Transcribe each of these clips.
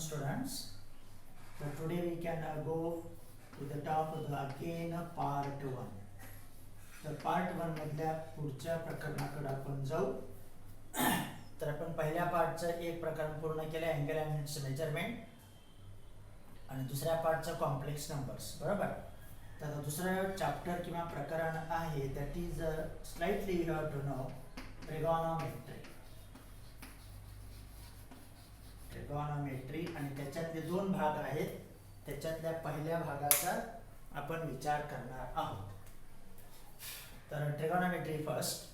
students. So today we can go to the top of the again part 1. तर part 1 मधल्या पुढच्या प्रकरणाकडे आपण जाऊ. तर आपण पहिल्या पार्टचं एक प्रकरण पूर्ण केलं, अँगल अँड इट्स मेजरमेंट, आणि दुसऱ्या पार्टचं कॉम्प्लेक्स नंबर्स. बरोबर. तर दुसरं चॅप्टर किंवा प्रकरण आहे that is slightly you have to know trigonometry. Trigonometry आणि त्याच्यातले दोन भाग आहेत. त्याच्यातल्या पहिल्या भागाचा आपण विचार करणार आहोत. तर trigonometry first,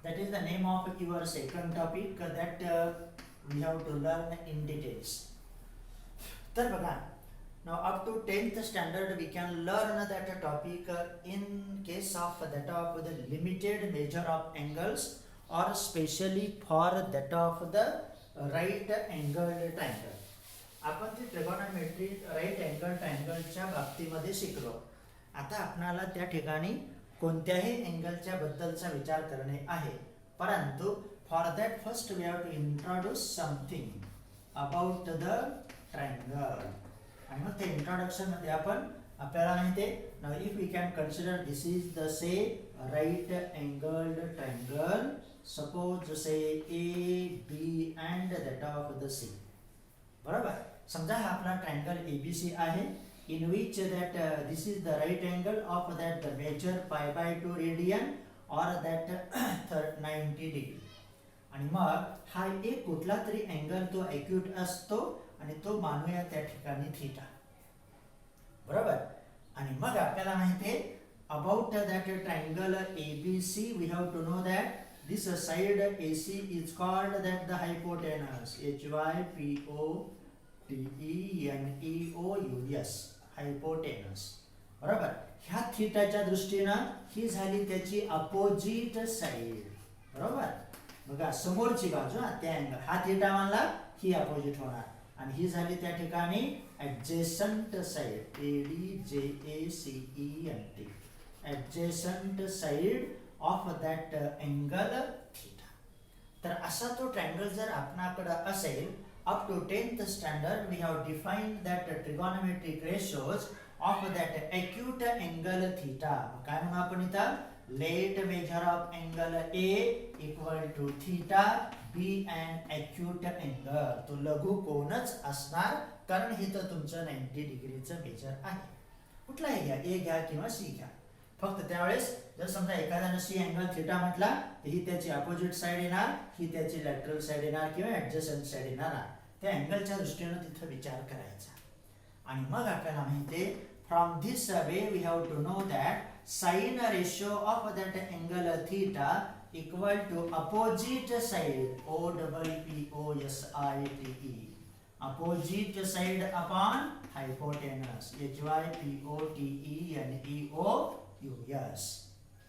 that is the name of your second topic that we have to learn in details. तर बघा, now up to 10th standard we can learn that topic in case of that of the limited measure of angles or specially for that of the right angled triangle. आपण ती trigonometry right angle ट्रायंगलच्या बाबतीमध्ये शिकलो. आता आपणाला त्या ठिकाणी कोणत्याही अँगलच्या बद्दलचा विचार करणे आहे, परंतु for that first we have to introduce something about the triangle. आणि मग ते इंट्रोडक्शन मध्ये आपण आपल्याला माहिती आहे, now if we can consider this is the say right angled triangle, suppose say A B and that of the C. बरोबर. समजा हा आपला ट्रायंगल एबीसी आहे, in which that this is the right angle of that the measure pi by 2 radian or that 90 degree. आणि मग हा एक कुठला तरी अँगल तो एक्यूट असतो आणि तो मानूया त्या ठिकाणी थीटा. बरोबर. आणि मग आपल्याला माहिती आहे about that triangle ABC we have to know that this side AC is called that the hypotenuse, hypotenuse, hypotenuse. बरोबर. ह्या थीटाच्या दृष्टीनं ही झाली त्याची अपोजिट साइड. बरोबर. बघा, समोरची बाजू त्या अँगल हा थीटा मानला, ही अपोजिट होणार, आणि ही झाली त्या ठिकाणी adjacent side, ADJACENT, adjacent side of that angle theta. तर असा तो ट्रायंगल जर आपणाकडे असेल, up to 10th standard we have defined that trigonometric ratios of that acute angle theta. काय म्हणू आपण इथं, let measure of angle A equal to theta be an acute angle. तो लघु कोनच असणार, कारण इथं तुमचं 90 डिग्रीचं मेजर आहे. कुठलाही घ्या, A घ्या किंवा C घ्या. फक्त त्यावेळेस जर समजा एखाद्यानं सी अँगल थीटा म्हटला तर ही त्याची अपोजिट साइड येणार, ही त्याची लॅटरल साइड येणार किंवा ऍडजस्टंट साइड येणार. त्या अँगलच्या दृष्टीने तिथं विचार करायचा. आणि मग आपल्याला माहिती आहे from this way we have to know that sine ratio of that angle theta equal to opposite side, OPPOSITE, opposite side upon hypotenuse, HYPOTENEOUS.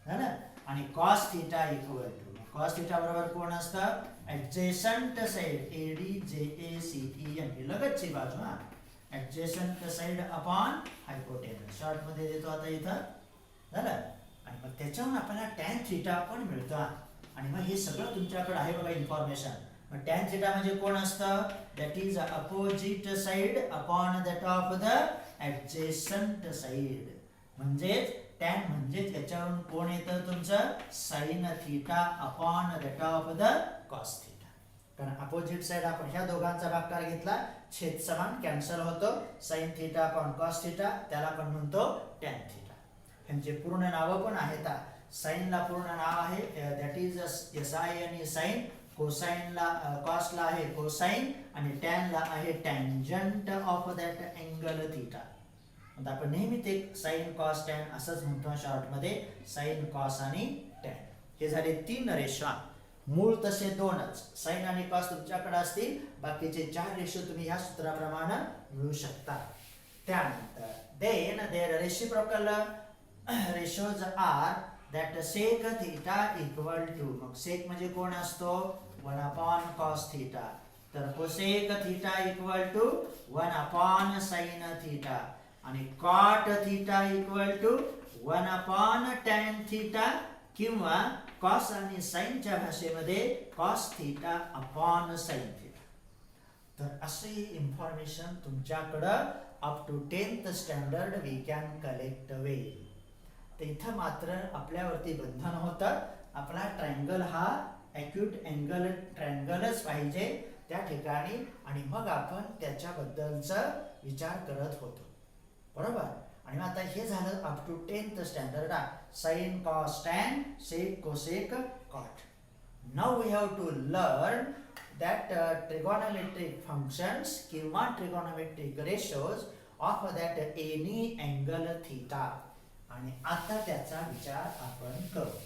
है ना. आणि cos theta equal to, cos theta बरोबर कोण असतं, ऍडजेसंट साइड, ADJACENT, लगतची बाजू. हा, adjacent side upon hypotenuse, short मध्ये देतो आता इथं. झालं. आणि मग त्याच्यावरून आपल्याला टॅन थीटा पण मिळतो. आणि मग हे सगळं तुमच्याकडे आहे बघा इन्फॉर्मेशन. मग टॅन थीटा म्हणजे कोण असतं, that is opposite side upon that of the adjacent side. म्हणजेच टॅन म्हणजेच याच्यावरून कोण येतं तुमचं, sine theta upon that of the cos theta. कारण अपोजिट साइड आपण ह्या दोघांचा भागाकार घेतला, छेद समान कॅन्सल होतो, sine theta upon cos theta, त्याला आपण म्हणतो टॅन थीटा. ह्यांचे पूर्ण नावं पण आहेत. साइनला पूर्ण नाव आहे दॅट इज SIN साइन, कोसाइनला कॉसला आहे कोसाइन, आणि टॅनला आहे tangent of that angle theta. आता आपण नेहमी ते साइन कॉस टॅन असंच म्हणतो शॉर्ट मध्ये, साइन कॉस आणि टॅन. हे झाले 3 रेशो. मूळ तसे 2च, साइन आणि कॉस तुमच्याकडे असतील, बाकीचे 4 रेशो तुम्ही ह्या सूत्राप्रमाणे मिळू शकता. त्यानंतर then their reciprocal ratios are that sec theta equal to, मग सेक म्हणजे कोण असतो, 1 अपॉन कॉस थीटा. तर cosec theta equal to 1 upon sine theta. आणि cot theta equal to 1 upon tan theta, किंवा कॉस आणि साइनच्या भाषेमध्ये cos theta upon sine theta. तर अशी इन्फॉर्मेशन तुमच्याकडं up to 10th standard we can collect well. तर इथं मात्र आपल्यावरती बंधन होतं. आपला ट्रायंगल हा ॲक्यूट अँगल ट्रायंगलच पाहिजे त्या ठिकाणी, आणि मग आपण त्याच्याबद्दलचा विचार करत होतो, बरोबर. आणि आता हे झालं up to 10th standard, sine cos tan sec cosec cot. Now we have to learn that trigonometric functions किंवा trigonometric ratios of that any angle theta. आणि आता त्याचा विचार आपण करू.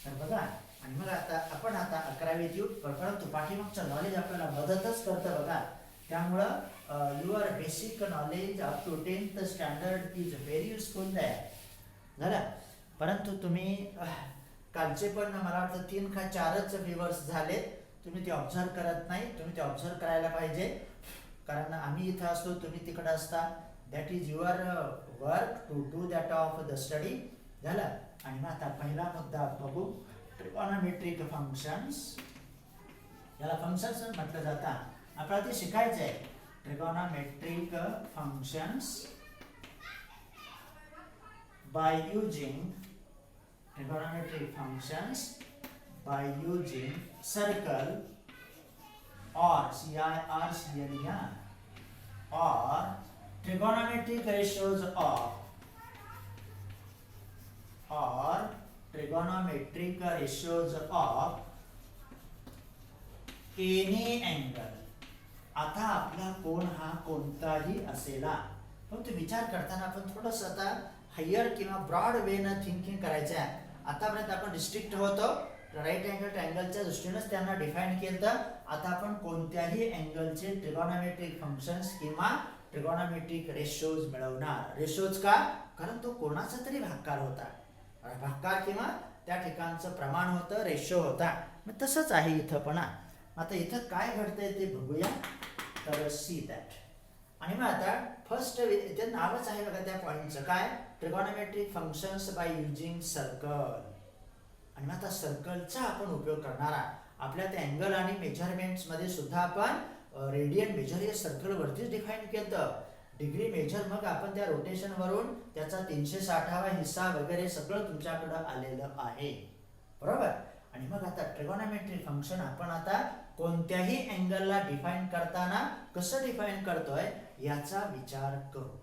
तर बघा, आणि मग आपण आता 11वीत येऊ, परंतु पाठीमागचं नॉलेज आपल्याला मदतच करतं बघा. त्यामुळं your basic knowledge up to 10th standard is very useful झालं. परंतु तुम्ही कालचे पण मला वाटतं 3 का 4च व्ह्यूअर्स झालेत, तुम्ही ते ऑब्झर्व करत नाही. तुम्ही ते ऑब्झर्व करायला पाहिजे, कारण आम्ही इथं असतो, तुम्ही तिकडं असता. That is your work to do that of the study झालं. आणि मग आता पहिला मुद्दा बघू, ट्रिगोनोमेट्रिक फंक्शन्स. याला फंक्शन्स म्हटलं जातं. आपल्याला ते शिकायचं आहे. Trigonometric functions by using trigonometric functions by using circle or CIRCLE or trigonometric ratios of any angle. आता आपला कोण हा कोणताही असेला, फक्त विचार करताना आपण थोडंसं आता हायर किंवा ब्रॉड वेनं थिंकिंग करायचं आहे. आतापर्यंत आपण रिस्ट्रिक्ट होतो, राईट अँगल ट्रायंगलच्या दृष्टीनेच त्यांना डिफाईन केलं. आता आपण कोणत्याही अँगलचे ट्रिगोनोमेट्रिक फंक्शन्स किंवा ट्रिगोनोमेट्रिक रेशोज मिळवणार. रेशोज का? कारण तो कोणाचा तरी भागाकार होता, भागाकार किंवा त्या ठिकाणचं प्रमाण होतं, रेशो होता. मग तसंच आहे इथं पण. आता इथं काय घडतंय ते बघूया. तर सी दॅट. आणि मग आता फर्स्ट इथे नावच आहे बघा त्या पॉईंटचं, काय? Trigonometric functions by using circle. आणि मग आता सर्कलचा आपण उपयोग करणार आहे. आपल्या त्या अँगल आणि मेजरमेंट्स मध्ये सुद्धा आपण रेडियन मेजर हे सर्कल वरतीच डिफाईन केलं. डिग्री मेजर मग आपण त्या रोटेशन वरून त्याचा 360वा हिस्सा वगैरे सगळं तुमच्याकडे आलेलं आहे, बरोबर. आणि मग आता ट्रिगोनोमेट्रिक फंक्शन आपण आता कोणत्याही अँगलला डिफाईन करताना कसं डिफाईन करतोय याचा विचार करू.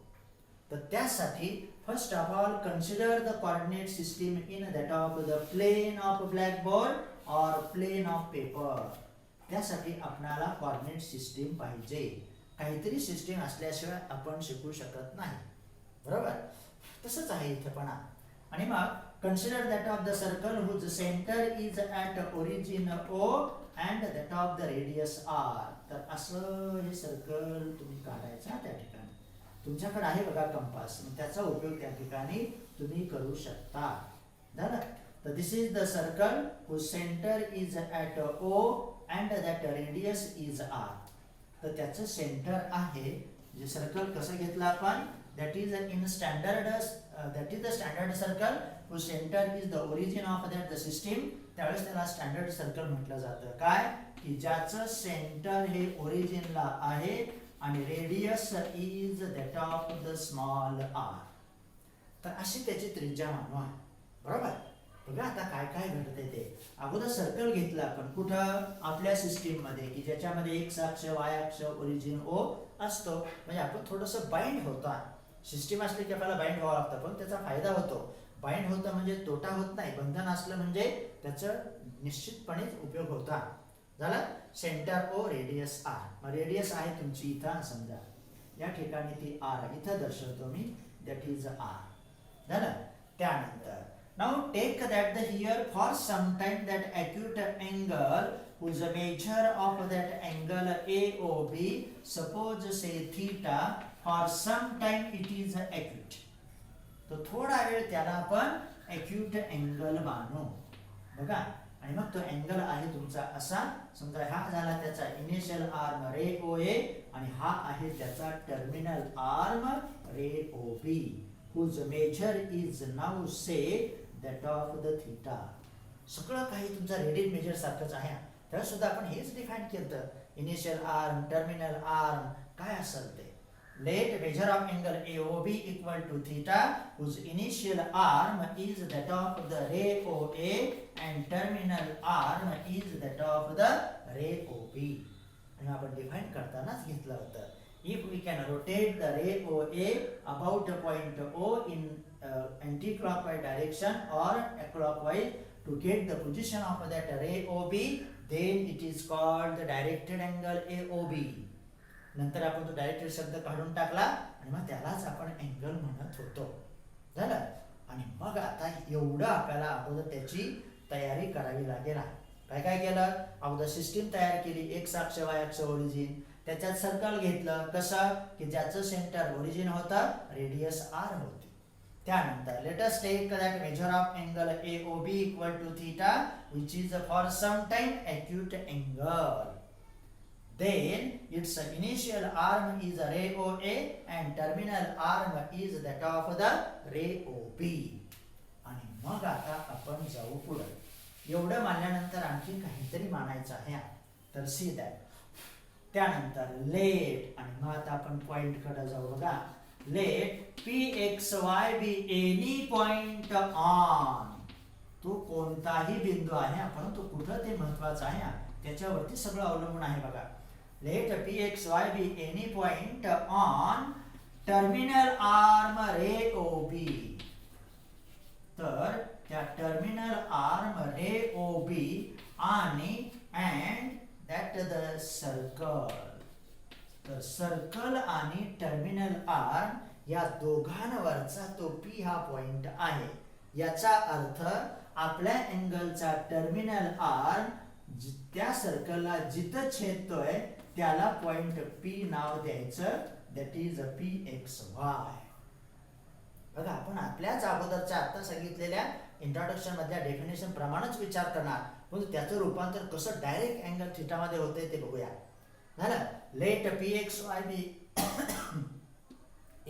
तर त्यासाठी first of all consider the coordinate system in that of the plane of blackboard or plane of paper. त्यासाठी आपल्याला कोऑर्डिनेट सिस्टीम पाहिजे. काहीतरी सिस्टीम असल्याशिवाय आपण शिकू शकत नाही, बरोबर. तसंच आहे इथं पण. आणि मग consider that of the circle whose centre is at origin O and that of the radius R. तर असं हे सर्कल तुम्ही काढायचं त्या ठिकाणी. तुमच्याकडे आहे बघा कंपास, त्याचा उपयोग त्या ठिकाणी तुम्ही करू शकता. झालं. तर this is the circle whose centre is at O and that radius is R. तर त्याचं सेंटर आहे. जे सर्कल कसं घेतलं आपण, that is in standard, that is the standard circle whose centre is the origin of that the system. त्यावेळेस त्याला standard circle म्हटलं जातं. काय? की ज्याचं सेंटर हे ओरिजिनला आहे आणि radius is that of the small R. तर अशी त्याची त्रिज्या मानू आहे, बरोबर. बघा आता काय काय घडते ते. अगोदर सर्कल घेतलं आपण कुठं, आपल्या सिस्टीम मध्ये, की ज्याच्यामध्ये एक्स अक्ष, वाय अक्ष, ओरिजिन ओ असतो. म्हणजे आपण थोडंसं बाइंड होतो. सिस्टीम असली की आपल्याला बाइंड व्हावं लागतं, पण त्याचा फायदा होतो. बाइंड होतं म्हणजे तोटा होत नाही. बंधन असलं म्हणजे त्याचं निश्चितपणे उपयोग होता. झालं. Centre O, radius R. मग रेडियस आहे तुमची इथं समजा, या ठिकाणी ती आर इथं दर्शवतो मी, दॅट इज आर. झालं. त्यानंतर now take that here for some time that acute angle whose measure of that angle AOB, suppose say theta, for some time it is acute. तो थोडा वेळ त्याला आपण acute angle मानू, बघा. आणि मग तो अँगल आहे तुमचा असा समजा, हा झाला त्याचा इनिशियल आर्म रे ओ ए, आणि हा आहे त्याचा terminal arm ray O B, whose measure is now say that of the theta. सगळं काही तुमचा रेडियन मेजर सारखंच आहे. तर सुद्धा आपण हेच डिफाईन केलं, इनिशियल आर्म, टर्मिनल आर्म काय असेल ते. Let measure of angle AOB equal to theta, whose initial arm is that of the ray OA and terminal arm is that of the ray OB. आणि आपण define करतानाच घेतलं होतं, if we can rotate the ray OA about a point O in anti-clockwise direction or clockwise to get the position of that ray OB, then it is called the directed angle AOB. नंतर आपण तो directed शब्द काढून टाकला आणि मग त्यालाच आपण अँगल म्हणत होतो. झालं. आणि मग आता एवढं आपल्याला अगोदर त्याची तयारी करावी लागेल. काय काय केलं, अगोदर सिस्टीम तयार केली, एक्स अक्ष वाय अक्ष ओरिजिन, त्याच्यात सर्कल घेतलं, कसं की ज्याचं सेंटर ओरिजिन होतं, रेडियस आर होती. त्यानंतर let us take that measure of angle AOB equal to theta which is for some time acute angle. Then its initial arm is ray OA and terminal arm is that of the ray OB. आणि मग आता आपण जाऊ पुढे. एवढं मानल्यानंतर आणखी काहीतरी मानायचं आहे, तर सी दॅट. त्यानंतर लेट, आणि मग आता आपण पॉइंट कडे जाऊ बघा. Let PXY be any point on. तो कोणताही बिंदू आहे, आपण तो कुठं ते महत्वाचं आहे, त्याच्यावरती सगळं अवलंबून आहे बघा. Let PXY be any point on terminal arm ray OB. तर त्या टर्मिनल आर्म रे OB आणि and that the circle. तर सर्कल आणि टर्मिनल आर्म या दोघांवरचा तो P हा पॉइंट आहे. याचा अर्थ आपल्या अँगलचा टर्मिनल आर्म त्या सर्कलला जिथं छेदतोय त्याला पॉइंट P नाव द्यायचं, दॅट इज PXY. बघा, आपण आपल्याच अगोदरच्या आता सांगितलेल्या इंट्रोडक्शन मधल्या डेफिनेशन प्रमाणेच विचार करणार, पण त्याचं रूपांतर कसं डायरेक्ट अँगल थीटा मध्ये होते ते बघूया. झालं. Let PXY be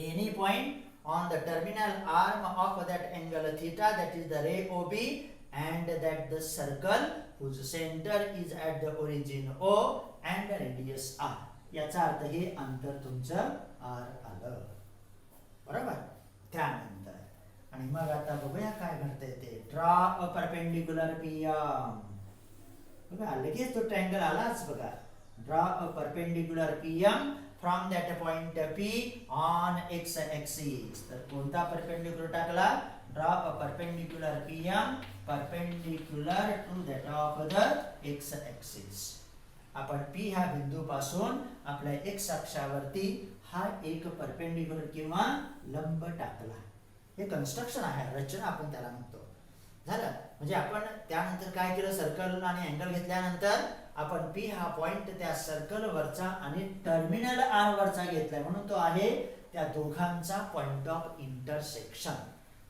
any point on the terminal arm of that angle theta, that is the ray OB, and that the circle whose center is at the origin O and radius R. याचा अर्थ हे अंतर तुमचं R आलं. बरोबर. त्यानंतर आणि मग आता बघूया काय घडतंय ते. Draw a perpendicular PM. बघा लगेच तो ट्रायंगल आलाच बघा. Draw a perpendicular PM from that point P on x axis. तर कोणता परपेंडिक्युलर टाकला? Draw a perpendicular PM perpendicular to that of the x axis. आपण P ह्या बिंदूपासून आपल्या x अक्षावरती हा एक परपेंडिक्युलर किंवा लंब टाकला. हे कन्स्ट्रक्शन आहे, रचना आपण त्याला म्हणतो. झालं. म्हणजे आपण त्यानंतर काय केलं, सर्कल आणि अँगल घेतल्यानंतर आपण P हा पॉइंट त्या सर्कल वरचा आणि टर्मिनल आर्म वरचा घेतलाय, म्हणून तो आहे त्या दोघांचा पॉइंट ऑफ इंटरसेक्शन.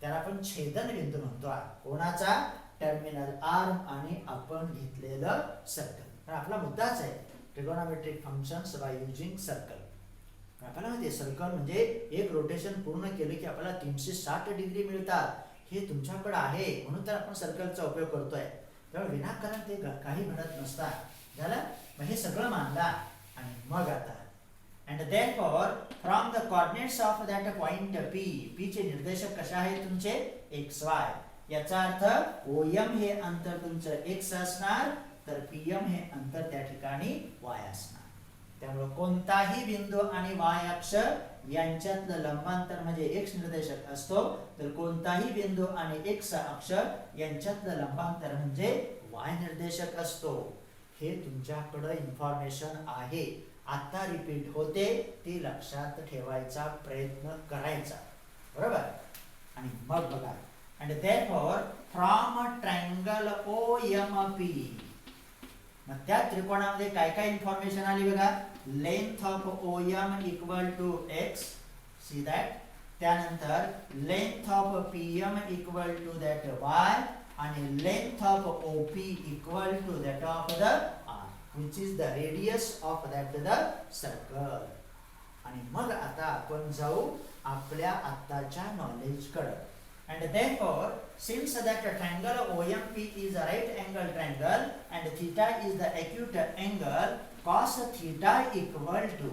त्याला आपण छेदन बिंदू म्हणतो. कोणाचा? टर्मिनल आर्म आणि आपण घेतलेलं सर्कल. तर आपला मुद्दाच आहे trigonometric functions by using circle. आपल्याला माहिती आहे सर्कल म्हणजे एक रोटेशन पूर्ण केले की आपल्याला 360 डिग्री मिळतात. हे तुमच्याकडे आहे म्हणून तर आपण सर्कलचा उपयोग करतोय. त्यामुळे विनाकारण ते काही घडत नसतात. झालं. मग हे सगळं मानला आणि मग आता and therefore from the coordinates of that point P चे निर्देशक कशा आहेत तुमचे? XY. याचा अर्थ OM हे अंतर तुमचं x असणार, तर PM हे अंतर त्या ठिकाणी y असणार. त्यामुळे कोणताही बिंदू आणि y अक्ष यांच्यातलं लंबांतर म्हणजे x निर्देशक असतो, तर कोणताही बिंदू आणि x अक्ष यांच्यातलं लंबांतर म्हणजे y निर्देशक असतो. हे तुमच्याकडे इन्फॉर्मेशन आहे. आता रिपीट होते, ती लक्षात ठेवायचा प्रयत्न करायचा. बरोबर. आणि मग बघा, and therefore from a triangle OMP. मग त्या त्रिकोणामध्ये काय काय इन्फॉर्मेशन आली बघा. Length of OM equal to x, see that. त्यानंतर length of PM equal to that y आणि length of OP equal to that of the R, which is the radius of that the circle. आणि मग आता आपण जाऊ आपल्या आत्ताच्या knowledge कडे. And therefore, since that triangle OMP is a right angle triangle and theta is the acute angle, cos theta equal to,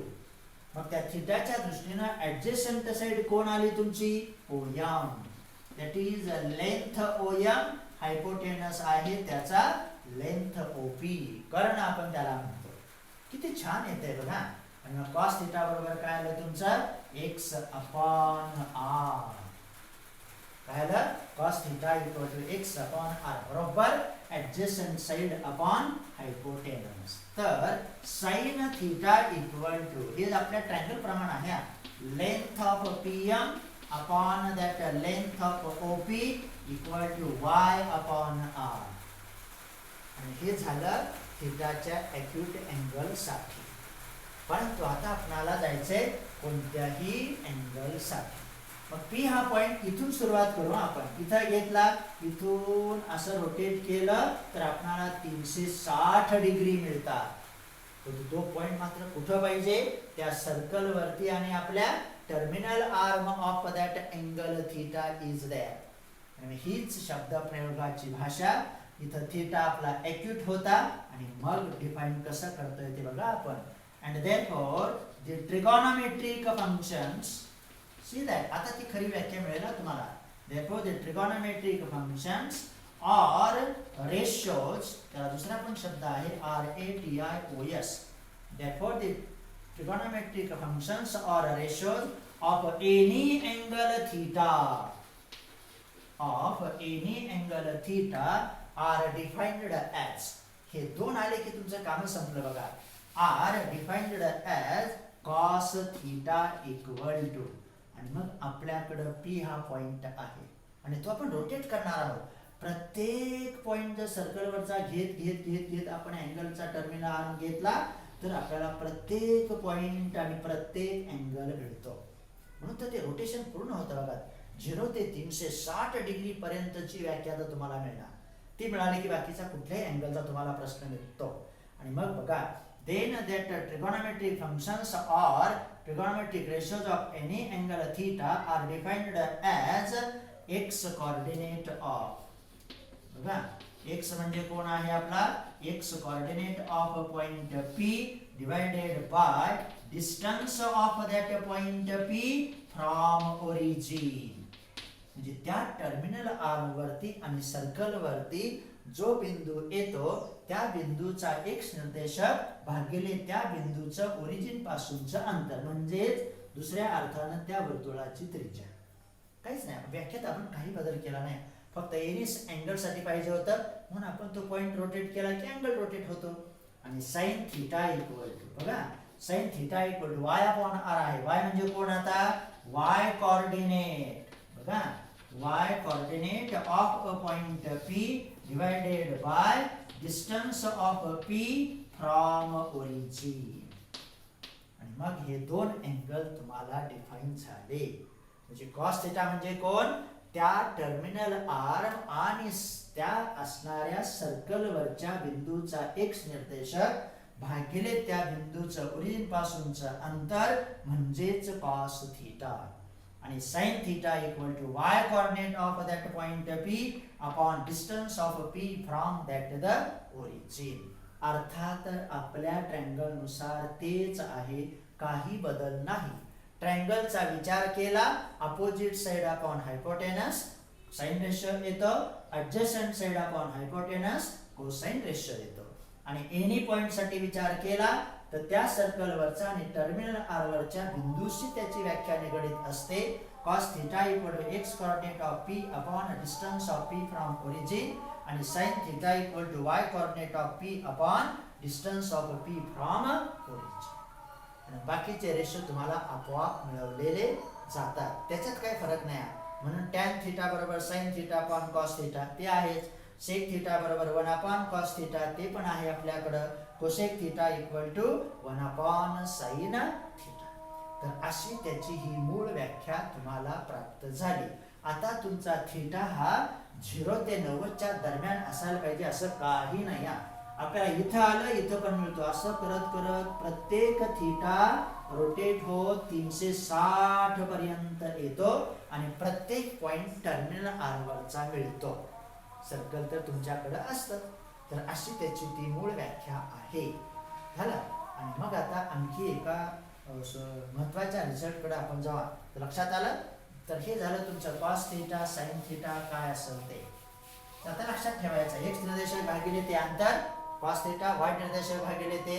मग त्या थीटाच्या दृष्टीने ऍडजेसंट साइड कोण आली तुमची? OM. That is length OM, hypotenuse आहे त्याचा लेंथ OP, कर्ण आपण त्याला म्हणतो. किती छान येते बघा. आणि मग cos थीटा बरोबर काय आलं तुमचं? x upon r. काय आलं? cos theta equal to x upon r बरोबर ऍडजेसंट साइड अपॉन हायपोटेनस. तर sin थीटा इक्वल टू, हे आपल्या ट्रायंगल प्रमाण आहे, length of PM upon that length of OP equal to y upon r. आणि हे झालं थीटाच्या ॲक्यूट अँगल साठी. परंतु आता आपल्याला जायचंय कोणत्याही अँगल साठी. मग P हा पॉइंट इथून सुरुवात करू आपण. इथं घेतला, इथून असं रोटेट केलं तर आपल्याला 360 डिग्री मिळतात. तो पॉइंट मात्र कुठं पाहिजे? त्या सर्कल वरती आणि आपल्या terminal arm of that angle theta is there. आणि हीच शब्द प्रयोगाची भाषा. इथं थीटा आपला ॲक्यूट होता आणि मग डिफाइन कसं करतोय ते बघा आपण. and therefore the trigonometric functions, see that, आता ती खरी व्याख्या मिळेल तुम्हाला. therefore the trigonometric functions or ratios, त्याला दुसरा पण शब्द आहे RATIOS. therefore the trigonometric functions or ratios of any angle theta are defined as, हे दोन आले की तुमचं काम संपलं बघा. are defined as cos theta equal to, आणि मग आपल्याकडं P हा पॉइंट आहे आणि तो आपण रोटेट करणार आहोत. प्रत्येक पॉइंट जर सर्कलवरचा घेत घेत घेत घेत आपण अँगलचा टर्मिनल आर्म घेतला तर आपल्याला प्रत्येक पॉइंट आणि प्रत्येक अँगल मिळतो. म्हणून तर ते रोटेशन पूर्ण होतं बघा. 0 ते 360 डिग्री पर्यंतची व्याख्या तर तुम्हाला मिळणार. ती मिळाली की बाकीचा कुठल्याही अँगलचा तुम्हाला प्रश्न मिळतो. आणि मग बघा, then that trigonometric functions or trigonometric ratios of any angle theta are defined as x coordinate of, बघा x म्हणजे कोण आहे आपला? x coordinate of point P divided by distance of that point P from origin. म्हणजे त्या terminal arm वरती आणि circle वरती जो बिंदू येतो त्या बिंदूचा x निर्देशक भागिले त्या बिंदूचं ओरिजिन पासूनचं अंतर, म्हणजेच दुसऱ्या अर्थानं त्या वर्तुळाची त्रिज्या. काहीच नाही, व्याख्यात आपण काही बदल केला नाही. फक्त एनिस अँगल साठी पाहिजे होतं म्हणून आपण तो पॉइंट रोटेट केला की अँगल रोटेट होतो. आणि sin थीटा इक्वल टू, बघा sin theta equal to y upon r आहे. y म्हणजे कोण आता? y coordinate. बघा y coordinate of a point P divided by distance of P from origin. आणि मग हे दोन अँगल तुम्हाला डिफाइन झाले. म्हणजे cos थीटा म्हणजे कोण? त्या टर्मिनल आर्म आणि त्या असणाऱ्या सर्कल वरच्या बिंदूचा x निर्देशक भागिले त्या बिंदूचं ओरिजिन पासूनचं अंतर म्हणजेच cos थीटा. आणि sin theta equal to y coordinate of that point P upon distance of P from that the origin. अर्थात आपल्या ट्रायंगल नुसार तेच आहे, काही बदल नाही. ट्रायंगलचा विचार केला, opposite side upon hypotenuse sine ratio येतो, adjacent side upon hypotenuse cosine ratio येतो. आणि एनी पॉइंट साठी विचार केला तर त्या सर्कल वरचा आणि टर्मिनल आर वरच्या बिंदूशी त्याची व्याख्या निगडित असते. cos theta equal to x coordinate of P upon a distance of P from origin आणि sin theta equal to y coordinate of P upon distance of P from origin. आणि बाकीचे ratio तुम्हाला आपोआप मिळवलेले जातात, त्याच्यात काही फरक नाही. म्हणून tan थीटा बरोबर sin theta upon cos theta ते आहेच. sec थीटा बरोबर 1 अपॉन cos थीटा ते पण आहे आपल्याकडं. cosec theta equal to 1 upon sin theta. तर अशी त्याची ही मूळ व्याख्या तुम्हाला प्राप्त झाली. आता तुमचा थीटा हा 0 ते 90 च्या दरम्यान असायला पाहिजे असं काही नाही. आपल्याला इथं आलं इथं पण मिळतो, असं करत करत प्रत्येक थीटा रोटेट होत 360 पर्यंत येतो आणि प्रत्येक पॉइंट टर्मिनल आर वरचा मिळतो. सर्कल तर तुमच्याकडे असतं. तर अशी त्याची ती मूळ व्याख्या आहे. झालं. आणि मग आता आणखी एका महत्वाच्या रिझल्टकडे आपण जाऊ. लक्षात आलं. तर हे झालं तुमचं कॉस थीटा साइन थीटा काय असेल ते. तर आता लक्षात ठेवायचं एक्स निर्देशांक भागिले ते अंतर कॉस थीटा, वाय निर्देशांक भागिले ते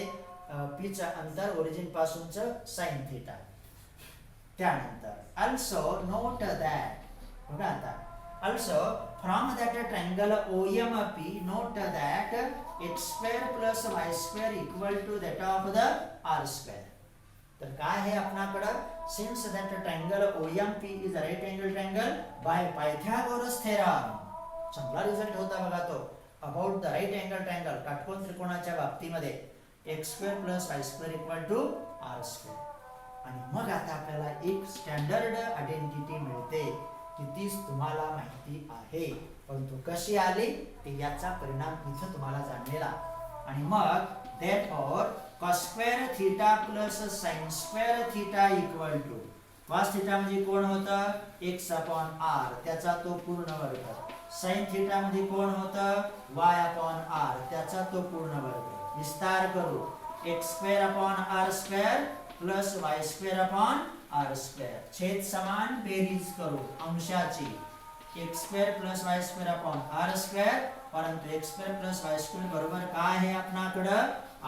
पीचं अंतर ओरिजिन पासूनचं साइन थीटा. त्यानंतर ऑल्सो नोट दॅट बघा आता also from that triangle OMP note that x² plus y² equal to that of the r². तर काय आहे आपल्याकडं since that triangle OMP is a right angle triangle by Pythagoras theorem. चांगला result होता बघा तो about the right angle triangle काटकोन त्रिकोणाच्या बाबतीमध्ये x² plus y² equal to r². आणि मग आता आपल्याला एक स्टँडर्ड आयडेंटिटी मिळते की तीच तुम्हाला माहिती आहे, परंतु कशी आली ते याचा परिणाम इथं तुम्हाला जाणलेला. आणि मग therefore cos² theta plus sin² theta equal to cos theta म्हणजे कोण होतं x/r त्याचा तो पूर्ण वर्ग, sin थीटा म्हणजे कोण होतं y/r त्याचा तो पूर्ण वर्ग. विस्तार करू x²/r² प्लस y²/r². छेद समान बेरीज करू अंशाची x² प्लस y²/r². परंतु x² प्लस y² बरोबर काय आहे आपल्याकडं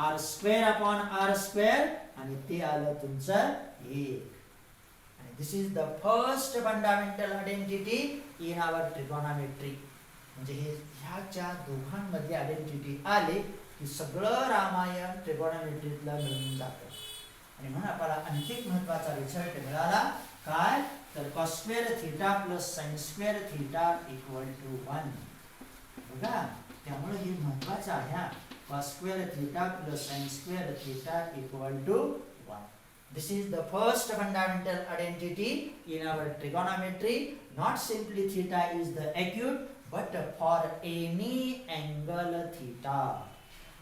r²/r². आणि ते आलं तुमचं 1. आणि this is the first fundamental identity in our trigonometry. म्हणजे हे ह्याच्या दोघांमध्ये आयडेंटिटी आले की सगळं रामायण ट्रिगोनोमेट्रीतला मिळून जातं. आणि म्हणून आपल्याला आणखी एक महत्वाचा रिझल्ट मिळाला काय तर cos² theta plus sin² theta equal to 1. बघा त्यामुळे हे महत्वाचं आहे. cos² theta plus sin² theta equal to 1. This is the first fundamental identity in our trigonometry. Not simply theta is the acute, but for any angle theta.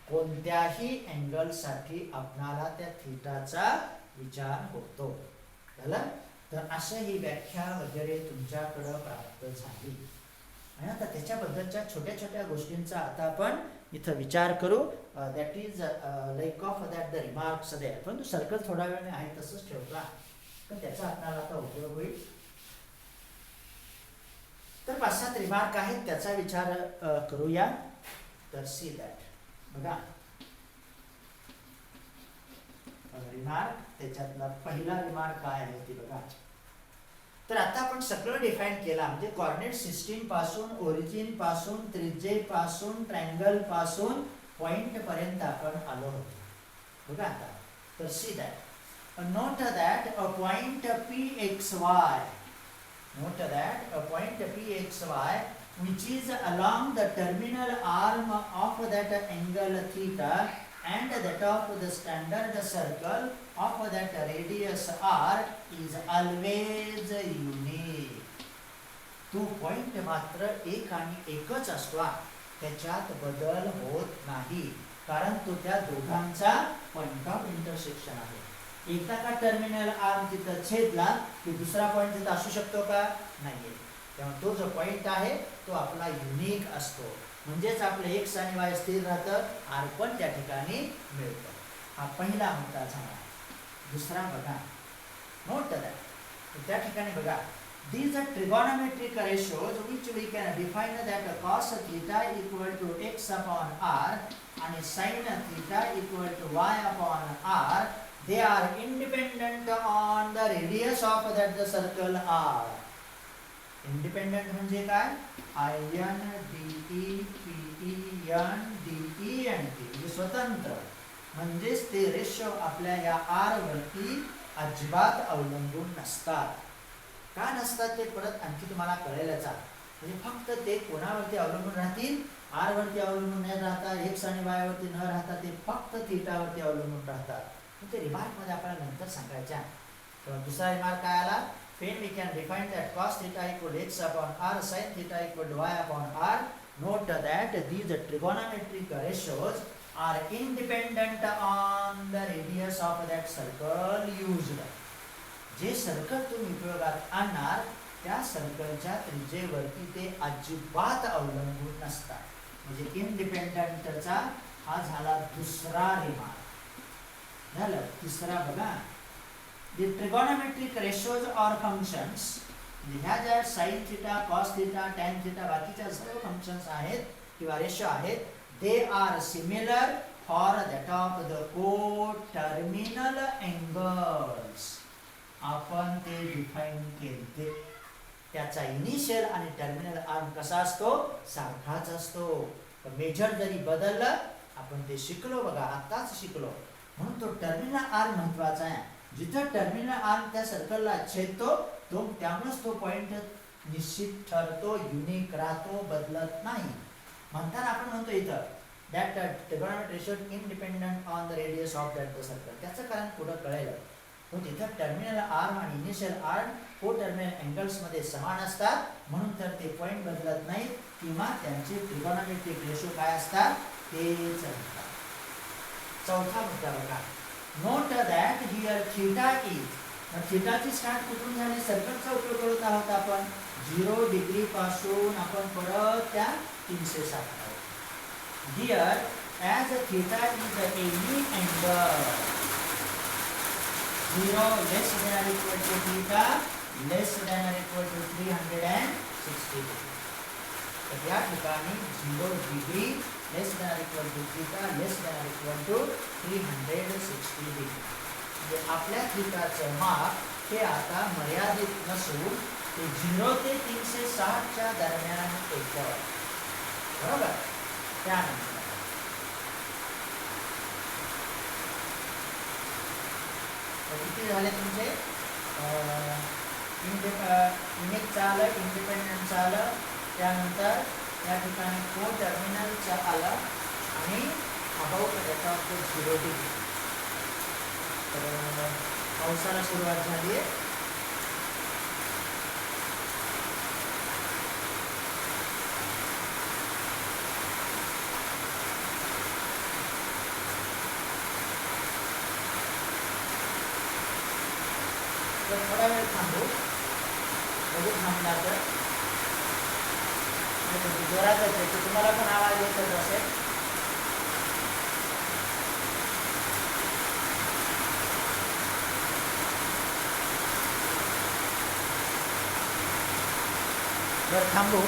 कोणत्याही angle साठी आपणाला त्या थीटाचा विचार होतो. झालं. तर असं ही व्याख्या वगैरे तुमच्याकडे प्राप्त झाली. आणि आता त्याच्याबद्दलच्या छोट्या छोट्या गोष्टींचा आता आपण इथं विचार करू. That is like of that the remarks there. परंतु सर्कल थोडा वेळ आहे तसंच ठेवला पण त्याचा आपल्याला आता उपयोग होईल. तर 5-7 रिमार्क आहेत त्याचा विचार करूया. तर सी दॅट बघा रिमार्क त्याच्यातला पहिला रिमार्क काय आहे ते बघा. तर आता आपण सगळं डिफाईन केला म्हणजे कोऑर्डिनेट सिस्टीम पासून ओरिजिन पासून त्रिज्येपासून ट्रायंगल पासून पॉइंट पर्यंत आपण आलो होतो. बघा आता तर see that note that a point PXY note that a point PXY which is along the terminal arm of that angle theta and that of the standard circle of that radius r is always unique. तो point मात्र एक आणि एकच असतो. त्याच्यात बदल होत नाही कारण तो त्या दोघांचा पॉइंट ऑफ इंटरसेक्शन आहे. एकदा का टर्मिनल आर्म तिथं छेदला की दुसरा पॉइंट तिथं असू शकतो का नाहीये. तेव्हा तो जो पॉइंट आहे तो आपला युनिक असतो. म्हणजेच आपलं एक्स आणि वाय स्थिर राहतं आर पण त्या ठिकाणी मिळतं. हा पहिला मुद्दा झाला. दुसरा बघा नोट दॅट त्या ठिकाणी बघा these are trigonometric ratios which we can define that cos theta equal to x/r and sin theta equal to y/r. They are independent on the radius of that the circle r. Independent म्हणजे काय in de pe n de and t म्हणजे स्वतंत्र. म्हणजेच ते ratio आपल्या या r वरती अजिबात अवलंबून नसतात. का नसतात ते परत आणखी तुम्हाला कळेलच आहे. म्हणजे फक्त ते कोणावरती अवलंबून राहतील r वरती अवलंबून न राहता x आणि y वरती न राहता ते फक्त थीटा वरती अवलंबून राहतात. ते रिमार्क मध्ये आपल्याला नंतर सांगायचं. तर दुसरा रिमार्क काय आला when we can define that cos theta equal to x/r sin theta equal to y/r. Note that these trigonometric ratios are independent on the radius of that circle used. जे circle तुम्ही उपयोगात आणणार त्या सर्कलच्या त्रिज्येवरती ते अजिबात अवलंबून नसतात. म्हणजे इंडिपेंडंटचा हा झाला दुसरा रिमार्क. झालं. तिसरा बघा, the trigonometric ratios or functions, ह्या ज्या sine theta, cos theta, tan theta बाकीच्या सर्व फंक्शन्स आहेत किंवा रेशो आहेत, they are similar for that of the co-terminal angles. आपण ते डिफाइन केले. त्याचा इनिशियल आणि टर्मिनल आर्म कसा असतो? सारखाच असतो. मेजर जरी बदललं आपण ते शिकलो बघा, आताच शिकलो. म्हणून तो टर्मिनल आर्म महत्वाचा आहे. जिथं टर्मिनल आर्म त्या सर्कलला छेदतो तो त्यामुळेच तो पॉइंट निश्चित ठरतो, युनिक राहतो, बदलत नाही. म्हणताना आपण म्हणतो इथं that trigonometric ratio independent on the radius of that circle. त्याचं कारण पुढं कळेल. तो तिथं टर्मिनल आर्म आणि इनिशियल आर्म को टर्मिनल अँगल्स मध्ये समान असतात, म्हणून तर ते पॉइंट बदलत नाहीत किंवा त्यांचे ट्रिगोनोमेट्रिक रेशो काय असतात तेच असतात. चौथा मुद्दा बघा, note that here theta is, थीटाची स्टार्ट कुठून झाली? सर्कलचा उपयोग करत आहोत आपण. 0 डिग्री पासून आपण परत त्या 360 आहोत. Here as theta is any angle 0 less than or equal to theta less than or equal to 360 degree. तर या ठिकाणी 0 degree less than or equal to theta less than or equal to 360 degree. म्हणजे आपल्या थीटाचं माप हे आता मर्यादित नसून ते 0 ते 360 च्या दरम्यान येतं. बरोबर. त्यानंतर किती झाले तुमचे? युनिक चालं, इंडिपेंडंट चालं, त्यानंतर या ठिकाणी को टर्मिनलचं आलं आणि अबाउट रेट ऑफ 0 डिग्री. तर पावसाला सुरुवात झाली आहे. तर थोडा वेळ थांबू. बघू थांबला तर जोरातच येतो, तुम्हाला पण आवाज येतच असेल. तर थांबू.